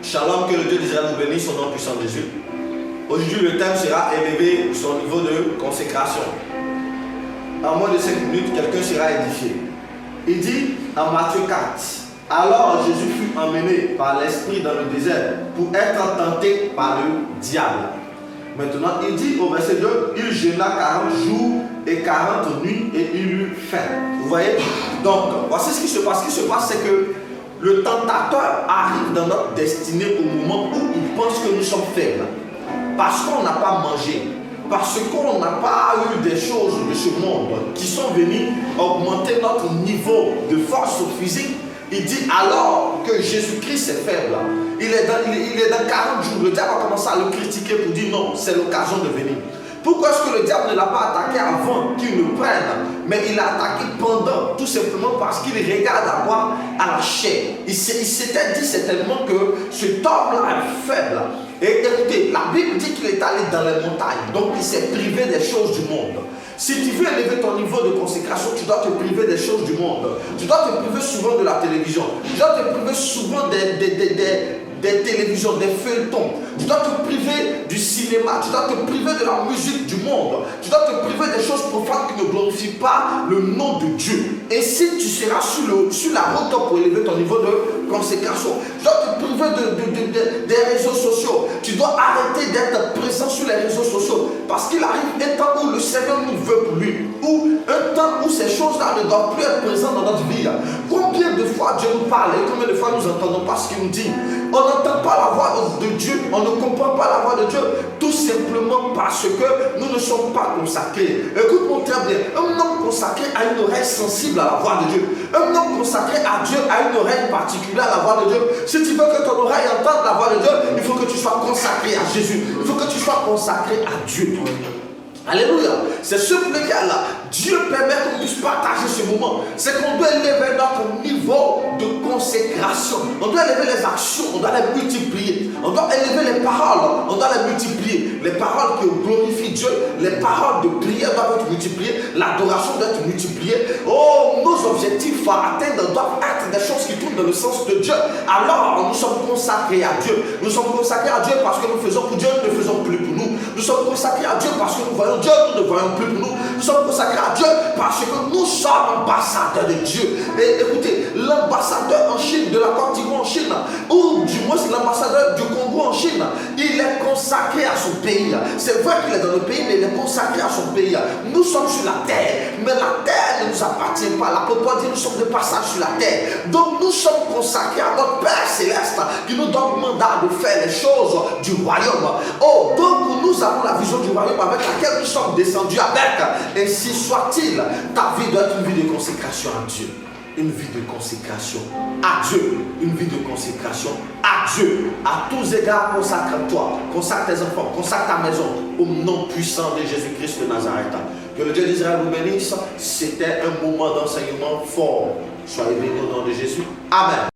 Shalom, que le Dieu d'Israël vous bénisse, au nom puissant de Jésus. Aujourd'hui, le thème sera élever son niveau de consécration. En moins de 5 minutes, quelqu'un sera édifié. Il dit en Matthieu 4, alors Jésus fut emmené par l'Esprit dans le désert pour être tenté par le diable. Maintenant, il dit au verset 2, il jeûna 40 jours et 40 nuits et il eut faim. Vous voyez? Donc, voici ce qui se passe. Ce qui se passe, c'est que le tentateur arrive dans notre destinée au moment où il pense que nous sommes faibles. Parce qu'on n'a pas mangé, parce qu'on n'a pas eu des choses de ce monde qui sont venues augmenter notre niveau de force physique. Il dit alors que Jésus-Christ est faible. Il est dans 40 jours. Le diable a commencé à le critiquer pour dire non, c'est l'occasion de venir. Pourquoi est-ce que le diable ne l'a pas attaqué avant qu'il ne prenne, mais il l'a attaqué pendant, tout simplement parce qu'il regarde d'abord à la chair. Il s'était dit certainement que cet homme-là est faible. Et écoutez, la Bible dit qu'il est allé dans les montagnes, donc il s'est privé des choses du monde. Si tu veux élever ton niveau de consécration, tu dois te priver des choses du monde. Tu dois te priver souvent de la télévision. Tu dois te priver souvent des télévisions, des feuilletons. Tu dois te priver du cinéma. Tu dois te priver de la musique du monde. Tu dois te priver des choses profanes qui ne glorifient pas le nom de Dieu. Et si tu seras sur la route pour élever ton niveau de consécration, tu dois te priver des réseaux sociaux. Tu dois arrêter d'être présent sur les réseaux sociaux. Parce qu'il arrive un temps où le Seigneur nous veut pour lui. Ou un temps où ces choses-là ne doivent plus être présentes dans notre vie. Combien de fois Dieu nous parle et combien de fois nous n'entendons pas ce qu'il nous dit? On n'entend pas la voix de Dieu, on ne comprend pas la voix de Dieu, tout simplement parce que nous ne sommes pas consacrés. Écoute-moi très bien, un homme consacré a une oreille sensible à la voix de Dieu. Un homme consacré à Dieu a une oreille particulière à la voix de Dieu. Si tu veux que ton oreille entende la voix de Dieu, il faut que tu sois consacré à Jésus. Il faut que tu sois consacré à Dieu. Alléluia. C'est ce là. Dieu permet qu'on puisse partager ce moment. C'est qu'on doit élever notre niveau de consécration. On doit élever les actions, on doit les multiplier. On doit élever les paroles, on doit les multiplier. Les paroles qui glorifient Dieu, les paroles de prière doivent être multipliées. L'adoration doit être multipliée. Oh, nos objectifs à atteindre doivent être des choses qui tournent dans le sens de Dieu. Alors, nous sommes consacrés à Dieu. Nous sommes consacrés à Dieu parce que nous faisons pour Dieu, nous ne faisons plus pour nous. Nous sommes consacrés à Dieu parce que nous voyons Dieu, nous ne voyons plus pour nous. Nous sommes consacrés à Dieu parce que nous sommes ambassadeurs de Dieu. Et écoutez, l'ambassadeur en Chine, de la Côte d'Ivoire en Chine, ou du moins l'ambassadeur du Congo en Chine, il est consacré à son pays. C'est vrai qu'il est dans le pays, mais il est consacré à son pays. Nous sommes sur la terre, mais la terre ne nous appartient pas. L'apôtre Paul dit nous sommes de passage sur la terre. Donc nous sommes consacrés à notre Père Céleste qui nous donne mandat de faire les choses du royaume. Oh, donc nous avons la vision du royaume avec laquelle nous sommes descendus avec. Ainsi soit-il, ta vie doit être une vie de consécration à Dieu. Une vie de consécration à Dieu. Une vie de consécration à Dieu. À tous égards, consacre-toi. Consacre tes enfants. Consacre ta maison. Au nom puissant de Jésus-Christ de Nazareth. Que le Dieu d'Israël vous bénisse. C'était un moment d'enseignement fort. Soyez bénis au nom de Jésus. Amen.